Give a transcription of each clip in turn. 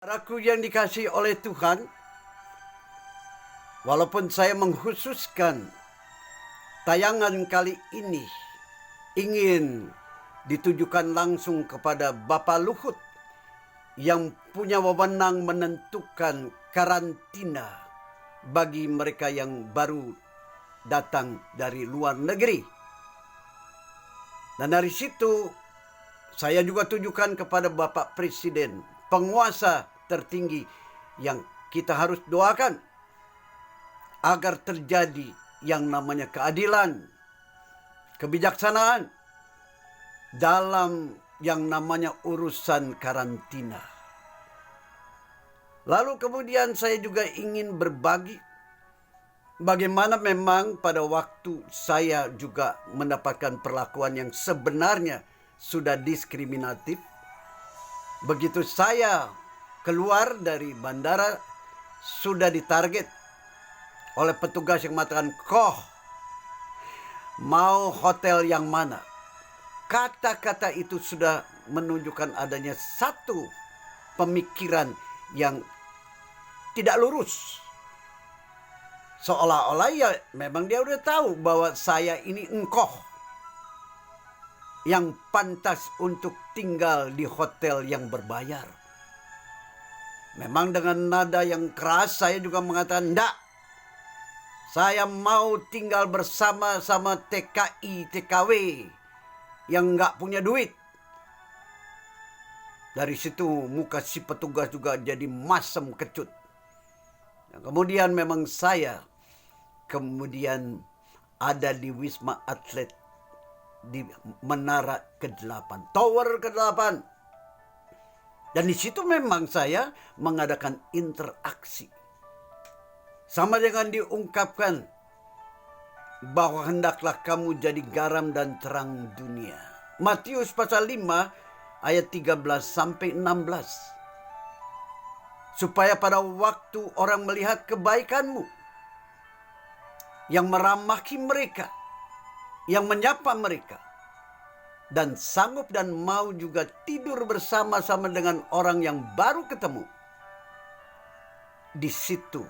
Saudaraku yang dikasihi oleh Tuhan, walaupun saya mengkhususkan tayangan kali ini ingin ditujukan langsung kepada Bapak Luhut yang punya wewenang menentukan karantina bagi mereka yang baru datang dari luar negeri. Dan dari situ saya juga tujukan kepada Bapak Presiden, penguasa tertinggi yang kita harus doakan agar terjadi yang namanya keadilan, kebijaksanaan dalam yang namanya urusan karantina. Lalu kemudian saya juga ingin berbagi bagaimana memang pada waktu saya juga mendapatkan perlakuan yang sebenarnya sudah diskriminatif. Begitu saya keluar dari bandara, sudah ditarget oleh petugas yang mengatakan, "Koh, mau hotel yang mana?" Kata-kata itu sudah menunjukkan adanya satu pemikiran yang tidak lurus. Seolah-olah ya memang dia udah tahu bahwa saya ini engkoh yang pantas untuk tinggal di hotel yang berbayar. Memang dengan nada yang keras saya juga mengatakan, "Enggak, saya mau tinggal bersama-sama TKI, TKW yang enggak punya duit." Dari situ muka si petugas juga jadi masam kecut. Kemudian memang saya kemudian ada di Wisma Atlet di menara ke-8, tower ke-8. Dan di situ memang saya mengadakan interaksi. Sama dengan diungkapkan bahwa hendaklah kamu jadi garam dan terang dunia. Matius pasal 5 ayat 13 sampai 16. Supaya pada waktu orang melihat kebaikanmu, yang meramaki mereka, yang menyapa mereka, dan sanggup dan mau juga tidur bersama-sama dengan orang yang baru ketemu. Di situ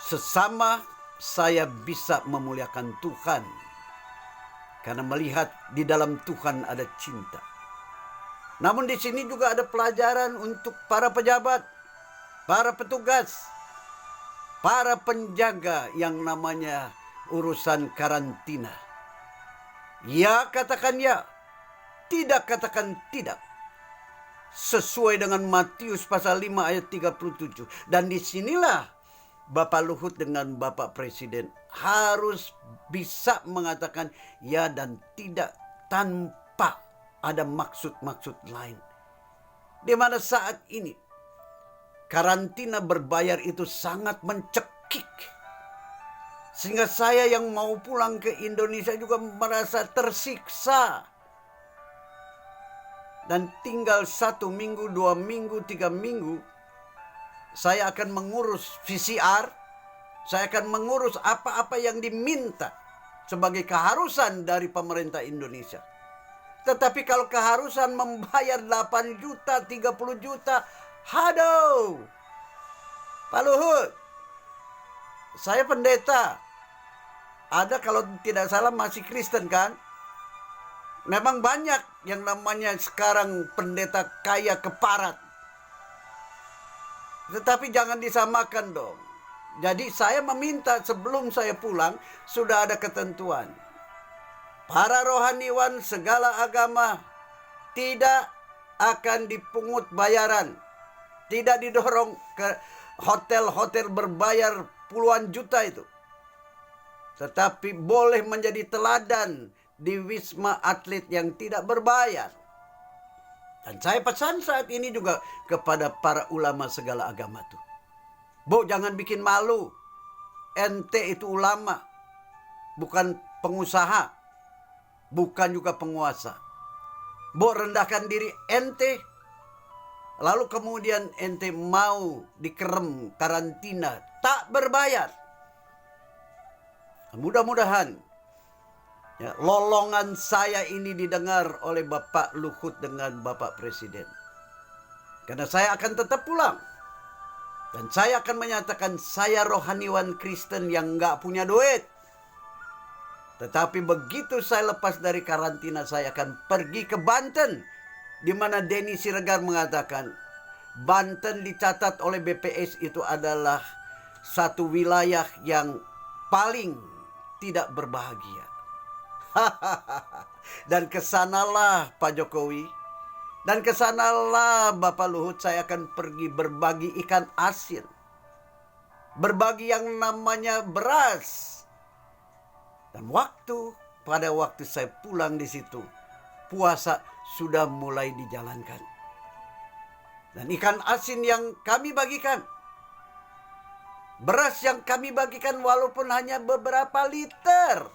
sesama saya bisa memuliakan Tuhan, karena melihat di dalam Tuhan ada cinta. Namun di sini juga ada pelajaran untuk para pejabat, para petugas, para penjaga yang namanya urusan karantina. Ya katakan ya, tidak katakan tidak. Sesuai dengan Matius pasal 5 ayat 37. Dan disinilah Bapak Luhut dengan Bapak Presiden harus bisa mengatakan ya dan tidak tanpa ada maksud-maksud lain. Di mana saat ini karantina berbayar itu sangat mencekik. Sehingga saya yang mau pulang ke Indonesia juga merasa tersiksa. Dan tinggal 1 minggu, 2 minggu, 3 minggu, saya akan mengurus VCR. Saya akan mengurus apa-apa yang diminta sebagai keharusan dari pemerintah Indonesia. Tetapi kalau keharusan membayar 8 juta, 30 juta, aduh, Pak Luhut, saya pendeta. Ada kalau tidak salah masih Kristen kan? Memang banyak yang namanya sekarang pendeta kaya keparat. Tetapi jangan disamakan dong. Jadi saya meminta sebelum saya pulang sudah ada ketentuan. Para rohaniwan segala agama tidak akan dipungut bayaran. Tidak didorong ke hotel-hotel berbayar puluhan juta itu. Tetapi boleh menjadi teladan di Wisma Atlet yang tidak berbayar. Dan saya pesan saat ini juga kepada para ulama segala agama tuh. Bu, jangan bikin malu. Ente itu ulama, bukan pengusaha, bukan juga penguasa. Bu, rendahkan diri ente, lalu kemudian ente mau dikerem karantina tak berbayar. Mudah-mudahan ya, lolongan saya ini didengar oleh Bapak Luhut dengan Bapak Presiden. Karena saya akan tetap pulang. Dan saya akan menyatakan saya rohaniwan Kristen yang nggak punya duit. Tetapi begitu saya lepas dari karantina, saya akan pergi ke Banten. Di mana Denny Siregar mengatakan, Banten dicatat oleh BPS itu adalah satu wilayah yang paling tidak berbahagia. Dan kesanalah Pak Jokowi, dan kesanalah Bapak Luhut, saya akan pergi berbagi ikan asin, berbagi yang namanya beras. Dan pada waktu saya pulang di situ, puasa sudah mulai dijalankan. Dan ikan asin yang kami bagikan, beras yang kami bagikan walaupun hanya beberapa liter,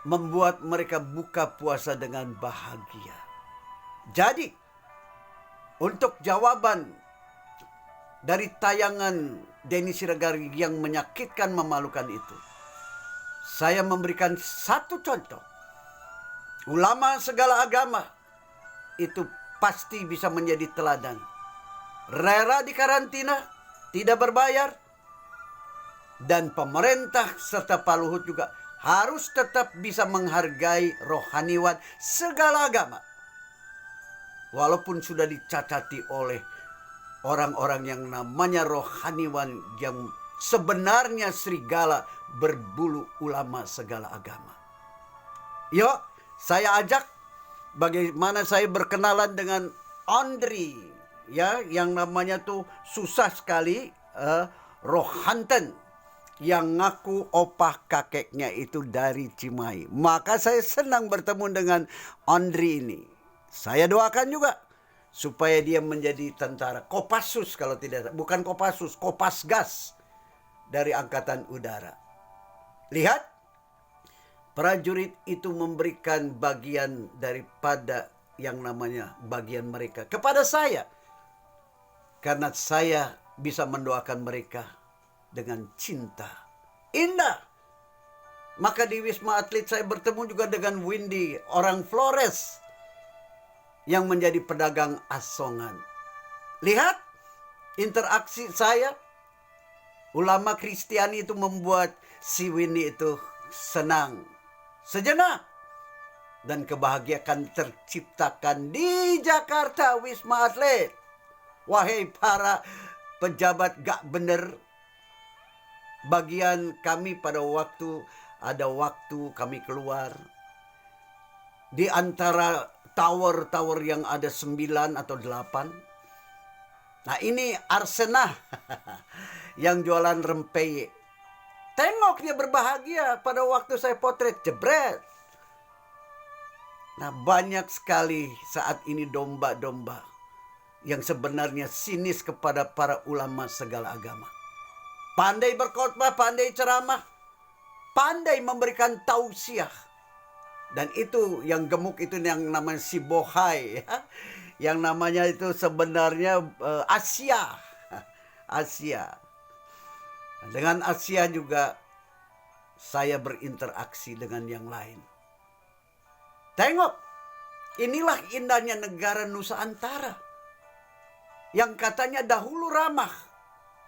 membuat mereka buka puasa dengan bahagia. Jadi, untuk jawaban dari tayangan Denny Siregar yang menyakitkan, memalukan itu, saya memberikan satu contoh. Ulama segala agama itu pasti bisa menjadi teladan. Rela di karantina, tidak berbayar. Dan pemerintah serta Pak Luhut juga harus tetap bisa menghargai rohaniwan segala agama. Walaupun sudah dicacati oleh orang-orang yang namanya rohaniwan yang sebenarnya serigala berbulu ulama segala agama. Yuk, saya ajak bagaimana saya berkenalan dengan Andri, ya, yang namanya tuh susah sekali, Rohanten, yang ngaku opah kakeknya itu dari Cimahi. Maka saya senang bertemu dengan Andri ini. Saya doakan juga supaya dia menjadi tentara Kopassus, kalau tidak, bukan Kopassus, Kopasgas dari Angkatan Udara. Lihat, prajurit itu memberikan bagian daripada yang namanya bagian mereka kepada saya. Karena saya bisa mendoakan mereka dengan cinta. Indah. Maka di Wisma Atlet saya bertemu juga dengan Windy, orang Flores, yang menjadi pedagang asongan. Lihat, interaksi saya. Ulama Kristiani itu membuat si Windy itu senang sejenak. Dan kebahagiaan terciptakan di Jakarta Wisma Atlet. Wahai para pejabat gak bener, bagian kami pada waktu kami keluar. Di antara tower-tower yang ada 9 atau 8. Nah ini Arsenah yang jualan rempeyek. Tengok dia berbahagia pada waktu saya potret, jebret. Nah banyak sekali saat ini domba-domba yang sebenarnya sinis kepada para ulama segala agama. Pandai berkhotbah, pandai ceramah, pandai memberikan tausiah. Dan itu yang gemuk itu yang namanya si Bohai, ya. Yang namanya itu sebenarnya Asia. Asia. Dengan Asia juga saya berinteraksi dengan yang lain. Tengok, inilah indahnya negara Nusantara. Yang katanya dahulu ramah,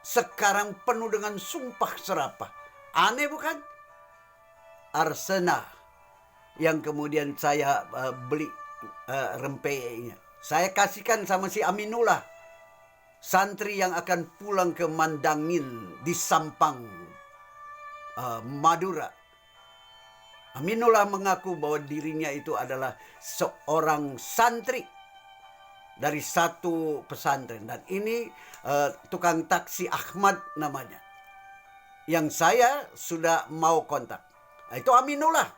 sekarang penuh dengan sumpah serapah. Aneh bukan? Arsenal yang kemudian saya beli rempeyeknya. Saya kasihkan sama si Aminullah, santri yang akan pulang ke Mandangin di Sampang, Madura. Aminullah mengaku bahwa dirinya itu adalah seorang santri dari satu pesantren. Dan ini tukang taksi Ahmad namanya, yang saya sudah mau kontak. Nah, itu Aminullah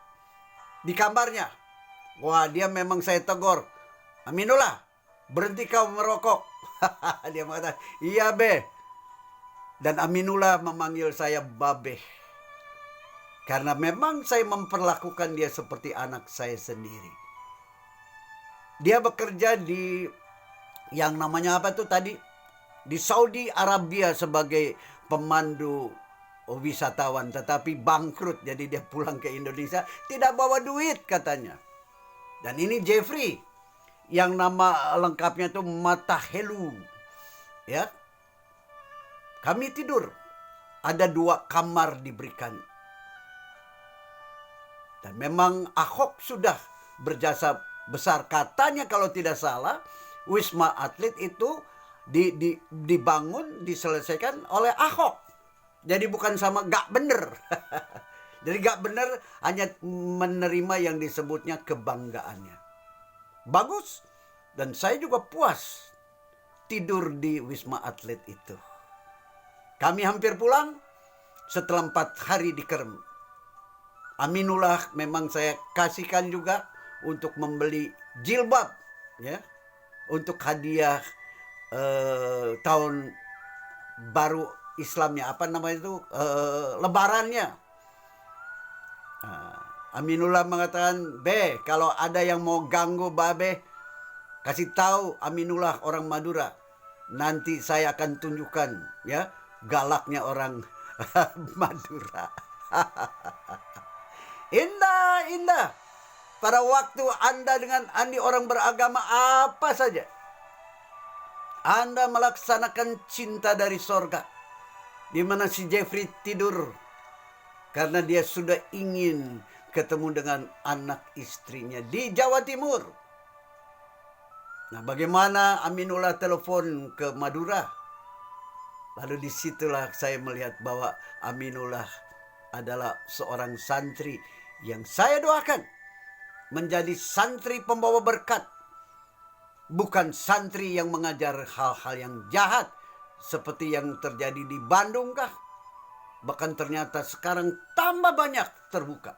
di kamarnya. Wah, dia memang saya tegur. Aminullah, berhenti kau merokok. Dia mengatakan, iya be. Dan Aminullah memanggil saya babe. Karena memang saya memperlakukan dia seperti anak saya sendiri. Dia bekerja di yang namanya apa tuh tadi? Di Saudi Arabia sebagai pemandu wisatawan. Tetapi bangkrut, jadi dia pulang ke Indonesia. Tidak bawa duit katanya. Dan ini Jeffrey. yang nama lengkapnya itu Matahelu. Ya, kami tidur. Ada 2 kamar diberikan. Dan memang Ahok sudah berjasa besar. Katanya kalau tidak salah, Wisma Atlet itu dibangun, diselesaikan oleh Ahok. Jadi bukan sama gak bener. Jadi gak bener hanya menerima yang disebutnya kebanggaannya. Bagus. Dan saya juga puas tidur di Wisma Atlet itu. Kami hampir pulang setelah 4 hari di Kerem. Aminullah memang saya kasihkan juga untuk membeli jilbab, ya, untuk hadiah tahun baru Islamnya, apa namanya itu, lebarannya. Aminullah mengatakan, "Be, kalau ada yang mau ganggu Babe, kasih tahu Aminullah orang Madura. Nanti saya akan tunjukkan, ya, galaknya orang Madura." Indah, indah. Pada waktu Anda dengan Andi orang beragama apa saja, Anda melaksanakan cinta dari sorga. Di mana si Jeffrey tidur karena dia sudah ingin ketemu dengan anak istrinya di Jawa Timur. Nah, bagaimana Aminullah telepon ke Madura? Lalu disitulah saya melihat bahwa Aminullah adalah seorang santri yang saya doakan menjadi santri pembawa berkat. Bukan santri yang mengajar hal-hal yang jahat seperti yang terjadi di Bandung kah? Bahkan ternyata sekarang tambah banyak terbuka.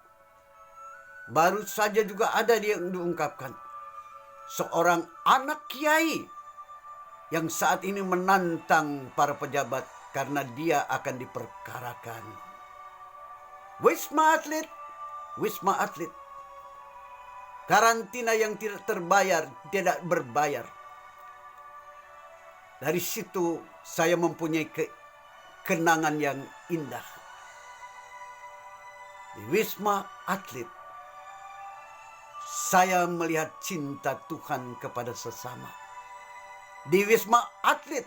Baru saja juga ada yang diungkapkan. Seorang anak kiai yang saat ini menantang para pejabat karena dia akan diperkarakan. Wisma Atlet, Wisma Atlet. Karantina yang tidak terbayar, tidak berbayar. Dari situ saya mempunyai kenangan yang indah. Di Wisma Atlet, saya melihat cinta Tuhan kepada sesama. Di Wisma Atlet,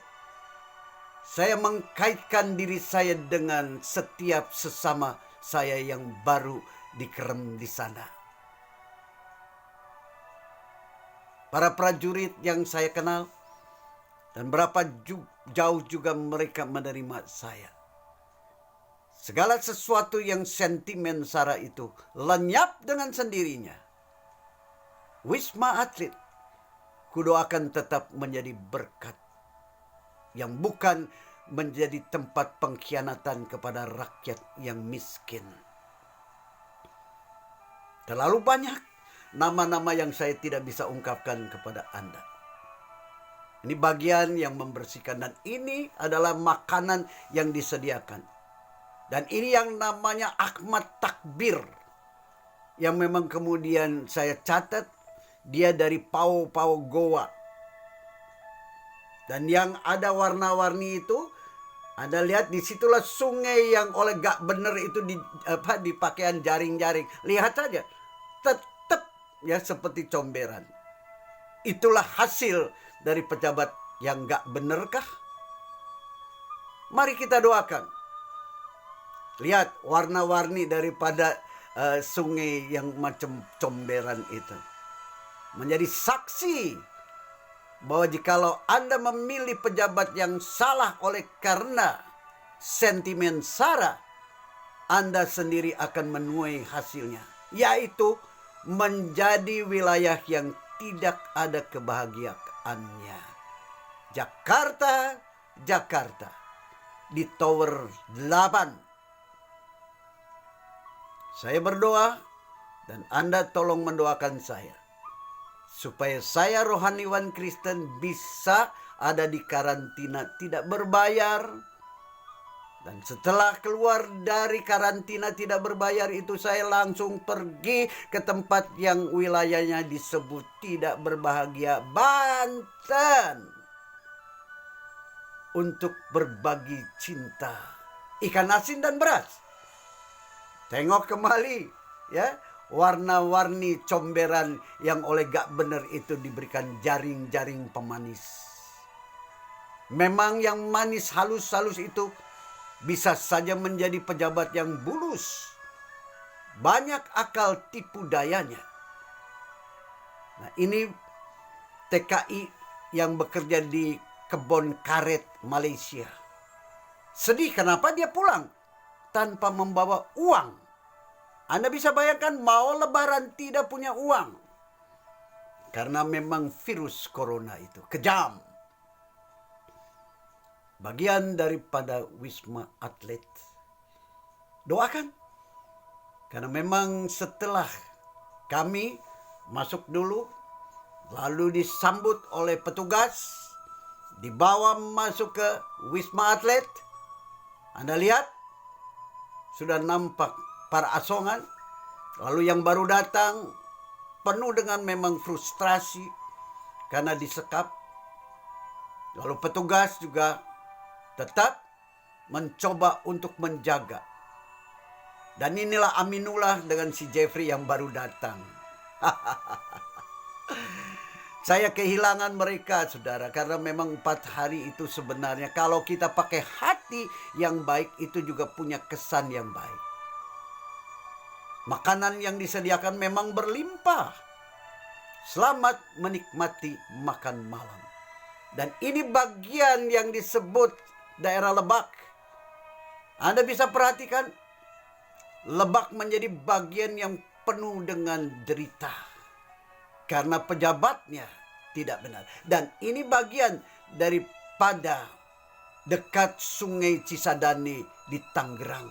saya mengkaitkan diri saya dengan setiap sesama saya yang baru dikerem di sana. Para prajurit yang saya kenal, dan berapa jauh juga mereka menerima saya. Segala sesuatu yang sentimen sara itu lenyap dengan sendirinya. Wisma Atlet, kudoakan tetap menjadi berkat yang bukan menjadi tempat pengkhianatan kepada rakyat yang miskin. Terlalu banyak nama-nama yang saya tidak bisa ungkapkan kepada Anda. Ini bagian yang membersihkan dan ini adalah makanan yang disediakan. Dan ini yang namanya Ahmad Takbir. Yang memang kemudian saya catat dia dari Pau Goa. Dan yang ada warna-warni itu, Anda lihat disitulah sungai yang oleh gak bener itu di pakaian jaring-jaring. Lihat saja, tetap ya seperti comberan. Itulah hasil dari pejabat yang gak benerkah? Mari kita doakan. Lihat warna-warni daripada sungai yang macam comberan itu. Menjadi saksi bahwa jikalau Anda memilih pejabat yang salah oleh karena sentimen sara, Anda sendiri akan menuai hasilnya. Yaitu menjadi wilayah yang tidak ada kebahagiaannya. Jakarta, Jakarta. Di Tower 8. Saya berdoa dan Anda tolong mendoakan saya. Supaya saya rohaniwan Kristen bisa ada di karantina tidak berbayar. Dan setelah keluar dari karantina tidak berbayar itu saya langsung pergi ke tempat yang wilayahnya disebut tidak berbahagia, Banten. Untuk berbagi cinta. Ikan asin dan beras. Tengok kembali ya. warna-warni comberan yang oleh gak bener itu diberikan jaring-jaring pemanis. Memang yang manis halus-halus itu bisa saja menjadi pejabat yang bulus. Banyak akal tipu dayanya. Nah, ini TKI yang bekerja di kebun karet Malaysia. Sedih kenapa dia pulang tanpa membawa uang. Anda bisa bayangkan mau lebaran tidak punya uang. Karena memang virus corona itu kejam. Bagian daripada Wisma Atlet. Doakan. Karena memang setelah kami masuk dulu, lalu disambut oleh petugas, dibawa masuk ke Wisma Atlet. Anda lihat, sudah nampak para asongan. Lalu yang baru datang penuh dengan memang frustrasi karena disekap. Lalu petugas juga tetap mencoba untuk menjaga. Dan inilah Aminullah dengan si Jeffrey yang baru datang. Saya kehilangan mereka, saudara, karena memang 4 hari itu sebenarnya kalau kita pakai hati yang baik itu juga punya kesan yang baik. Makanan yang disediakan memang berlimpah. Selamat menikmati makan malam. Dan ini bagian yang disebut daerah Lebak. Anda bisa perhatikan, Lebak menjadi bagian yang penuh dengan derita. Karena pejabatnya tidak benar. Dan ini bagian daripada dekat sungai Cisadane di Tangerang.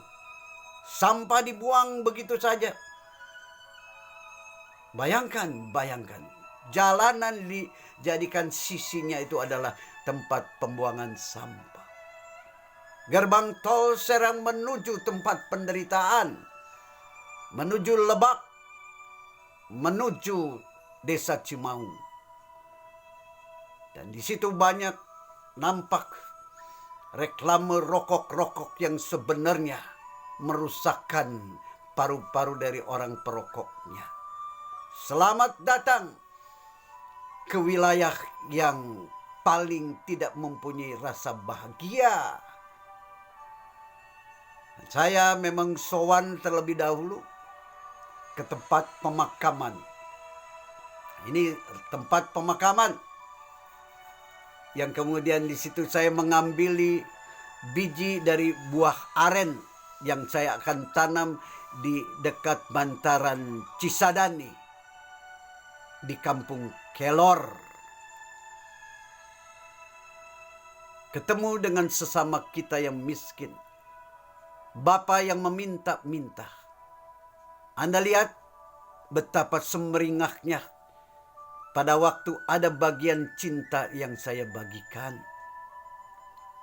Sampah dibuang begitu saja. Bayangkan. Jalanan dijadikan sisinya itu adalah tempat pembuangan sampah. Gerbang tol Serang menuju tempat penderitaan. Menuju Lebak. Menuju Desa Cimaung. Dan di situ banyak nampak reklame rokok-rokok yang sebenarnya merusakkan paru-paru dari orang perokoknya. Selamat datang ke wilayah yang paling tidak mempunyai rasa bahagia. Saya memang sowan terlebih dahulu ke tempat pemakaman. Ini tempat pemakaman yang kemudian di situ saya mengambil biji dari buah aren yang saya akan tanam di dekat bantaran Cisadane di kampung Kelor. Ketemu dengan sesama kita yang miskin. Bapa yang meminta-minta. Anda lihat betapa semeringahnya pada waktu ada bagian cinta yang saya bagikan.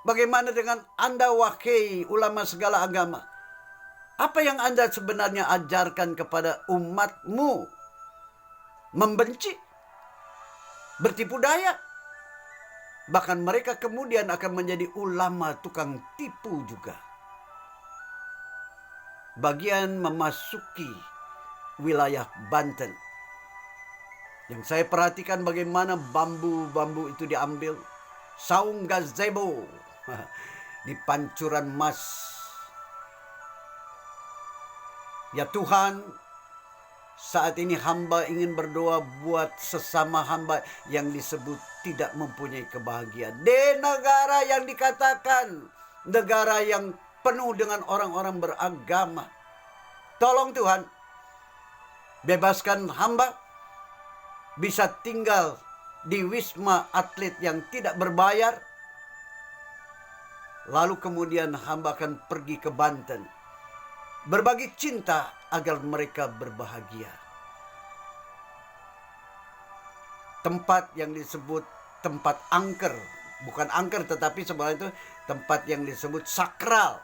Bagaimana dengan Anda wahai ulama segala agama? Apa yang Anda sebenarnya ajarkan kepada umatmu? Membenci? Bertipu daya? Bahkan mereka kemudian akan menjadi ulama tukang tipu juga. Bagian memasuki wilayah Banten. Yang saya perhatikan bagaimana bambu-bambu itu diambil. Saung gazebo di pancuran emas. Ya Tuhan, saat ini hamba ingin berdoa buat sesama hamba yang disebut tidak mempunyai kebahagiaan. Di negara yang dikatakan negara yang penuh dengan orang-orang beragama. Tolong Tuhan, bebaskan hamba bisa tinggal di Wisma Atlet yang tidak berbayar. Lalu kemudian hamba akan pergi ke Banten. Berbagi cinta agar mereka berbahagia. Tempat yang disebut tempat angker. Bukan angker tetapi sebenarnya itu tempat yang disebut sakral.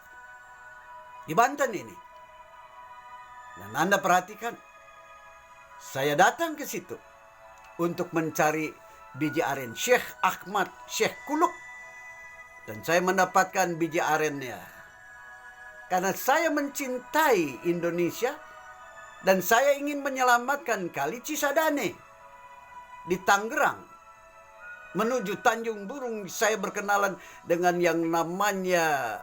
Di Banten ini. Dan Anda perhatikan. Saya datang ke situ. Untuk mencari biji aren. Syekh Ahmad, Syekh Kuluk. Dan saya mendapatkan biji arennya. Karena saya mencintai Indonesia. Dan saya ingin menyelamatkan Kali Cisadane di Tangerang. Menuju Tanjung Burung saya berkenalan dengan yang namanya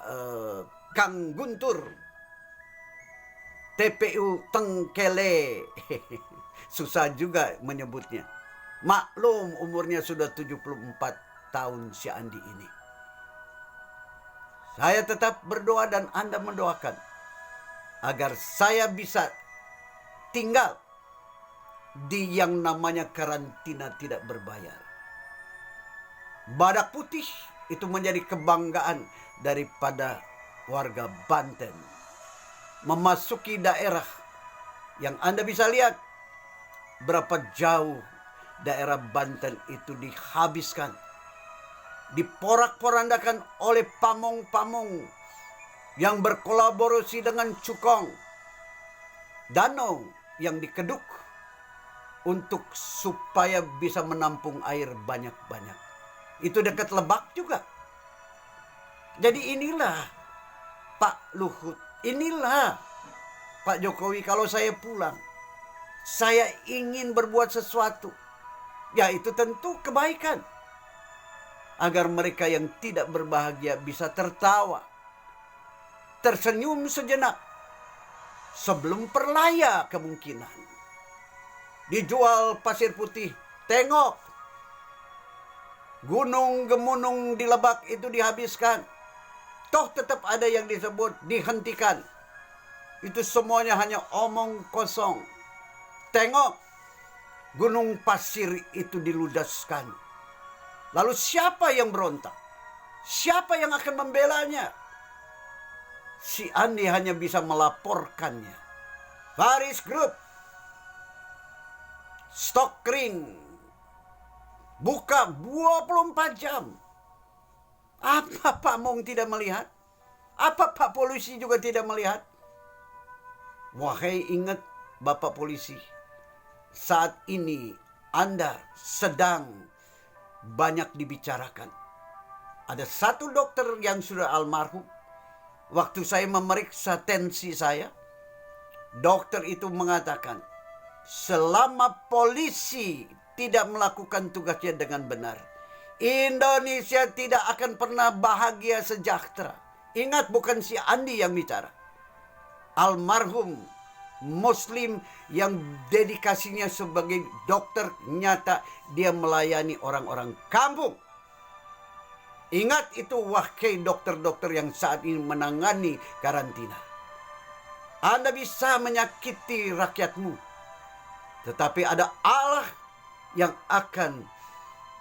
Kang Guntur. TPU Tengkele. Susah juga menyebutnya. Maklum umurnya sudah 74 tahun si Andi ini. Saya tetap berdoa dan Anda mendoakan agar saya bisa tinggal di yang namanya karantina tidak berbayar. Badak Putih itu menjadi kebanggaan daripada warga Banten. Memasuki daerah yang Anda bisa lihat berapa jauh daerah Banten itu dihabiskan, diporak-porandakan oleh pamong-pamong yang berkolaborasi dengan cukong. Danau yang dikeduk untuk supaya bisa menampung air banyak-banyak. Itu dekat Lebak juga. Jadi inilah Pak Luhut, inilah Pak Jokowi. Kalau saya pulang, saya ingin berbuat sesuatu, yaitu tentu kebaikan, agar mereka yang tidak berbahagia bisa tertawa, tersenyum sejenak sebelum perlaya kemungkinan. Dijual pasir putih, tengok gunung gemunung di Lebak itu dihabiskan. Toh tetap ada yang disebut dihentikan. Itu semuanya hanya omong kosong. Tengok gunung pasir itu diludaskan. Lalu siapa yang berontak? Siapa yang akan membelanya? Si Andi hanya bisa melaporkannya. Faris Group, stok kering, buka 24 jam. Apa Pak Mong tidak melihat? Apa Pak Polisi juga tidak melihat? Wahai ingat Bapak Polisi, saat ini Anda sedang banyak dibicarakan. Ada satu dokter yang sudah almarhum. Waktu saya memeriksa tensi saya, dokter itu mengatakan, selama polisi tidak melakukan tugasnya dengan benar, Indonesia tidak akan pernah bahagia sejahtera. Ingat, bukan si Andi yang bicara. Almarhum Muslim yang dedikasinya sebagai dokter, nyata dia melayani orang-orang kampung. Ingat itu, wahai dokter-dokter yang saat ini menangani karantina. Anda bisa menyakiti rakyatmu, tetapi ada Allah yang akan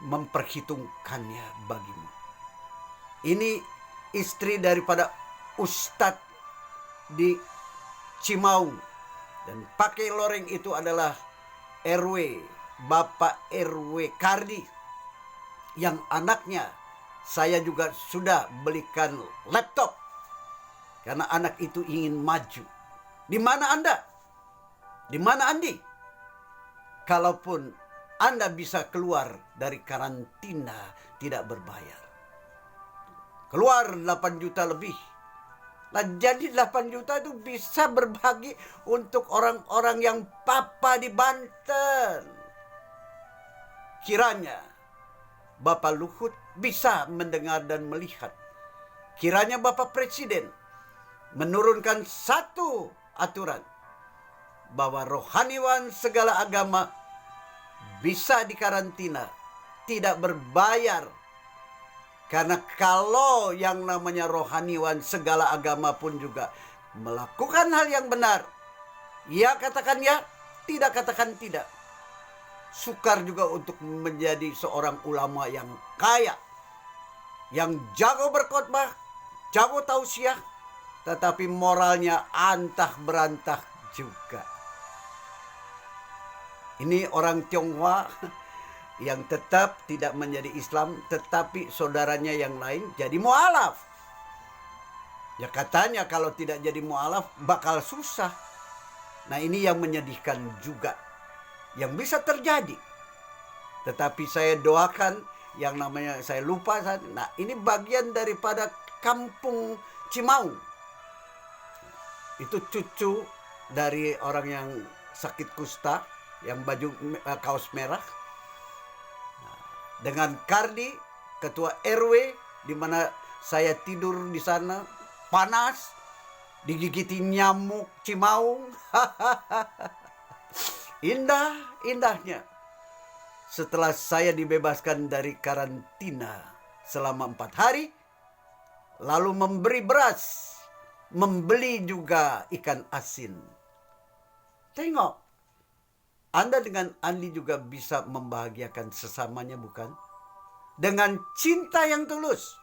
memperhitungkannya bagimu. Ini istri daripada Ustadz di Cimaung. Dan pakai loreng itu adalah RW, Bapak RW Kardi. Yang anaknya saya juga sudah belikan laptop. Karena anak itu ingin maju. Di mana Anda? Di mana Andi? Kalaupun Anda bisa keluar dari karantina tidak berbayar. Keluar 8 juta lebih. Nah, jadi 8 juta itu bisa berbagi untuk orang-orang yang papa di Banten. Kiranya Bapak Luhut bisa mendengar dan melihat. Kiranya Bapak Presiden menurunkan satu aturan bahwa rohaniwan segala agama bisa dikarantina, tidak berbayar. Karena kalau yang namanya rohaniwan segala agama pun juga melakukan hal yang benar, ya katakan ya, tidak katakan tidak. Sukar juga untuk menjadi seorang ulama yang kaya, yang jago berkhotbah, jago tausiah, tetapi moralnya antah berantah juga. Ini orang Tionghoa yang tetap tidak menjadi Islam, tetapi saudaranya yang lain jadi mu'alaf. Ya katanya kalau tidak jadi mu'alaf bakal susah. Nah ini yang menyedihkan juga, yang bisa terjadi. Tetapi saya doakan yang namanya, saya lupa saat. Nah ini bagian daripada kampung Cimaung. Itu cucu dari orang yang sakit kusta, yang baju kaos merah, dengan Kardi, ketua RW, di mana saya tidur di sana, panas, digigiti nyamuk Cimaung. Indah-indahnya setelah saya dibebaskan dari karantina selama 4 hari, lalu memberi beras, membeli juga ikan asin. Tengok, Anda dengan Andi juga bisa membahagiakan sesamanya, bukan? Dengan cinta yang tulus,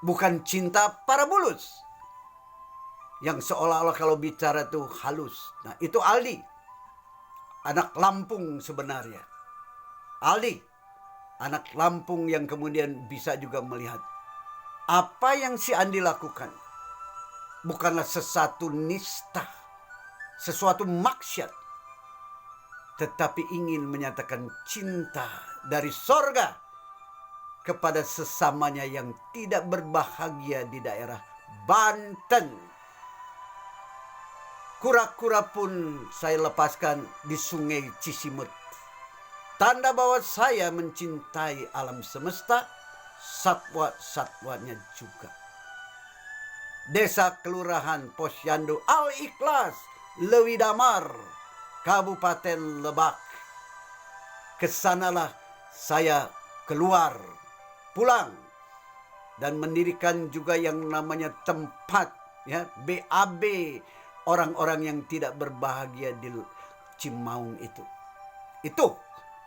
bukan cinta para bulus, yang seolah-olah kalau bicara tuh halus. Nah, itu Aldi, anak Lampung sebenarnya. Aldi, anak Lampung yang kemudian bisa juga melihat apa yang si Andi lakukan bukanlah sesuatu nista, sesuatu maksiat, tetapi ingin menyatakan cinta dari sorga kepada sesamanya yang tidak berbahagia di daerah Banten. Kura-kura pun saya lepaskan di sungai Cisimut. Tanda bahwa saya mencintai alam semesta, satwa-satwanya juga. Desa Kelurahan Posyandu Al-Ikhlas, Lewi Damar, Kabupaten Lebak. Kesanalah saya keluar, pulang, dan mendirikan juga yang namanya tempat, ya, BAB, orang-orang yang tidak berbahagia di Cimaung itu. Itu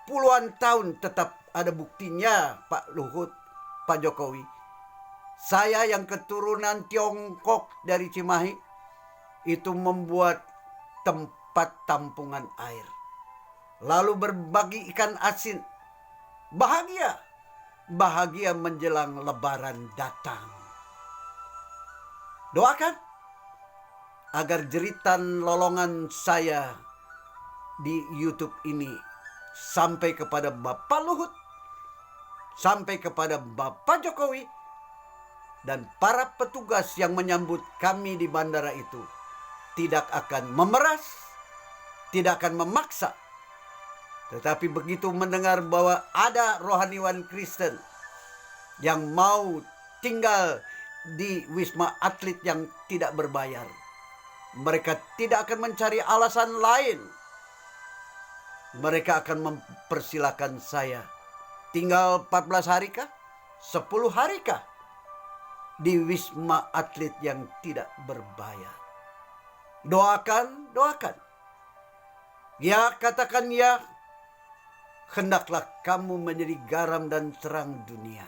puluhan tahun tetap ada buktinya, Pak Luhut, Pak Jokowi. Saya yang keturunan Tiongkok dari Cimahi itu membuat tempat tampungan air, lalu berbagi ikan asin. Bahagia menjelang Lebaran datang. Doakan agar jeritan lolongan saya di YouTube ini sampai kepada Bapak Luhut, sampai kepada Bapak Jokowi, dan para petugas yang menyambut kami di bandara itu tidak akan memeras, tidak akan memaksa. Tetapi begitu mendengar bahwa ada rohaniwan Kristen yang mau tinggal di Wisma Atlet yang tidak berbayar, mereka tidak akan mencari alasan lain. Mereka akan mempersilahkan saya tinggal 14 hari kah? 10 hari kah? Di Wisma Atlet yang tidak berbayar. Doakan. Ya, katakan ya. Hendaklah kamu menjadi garam dan terang dunia.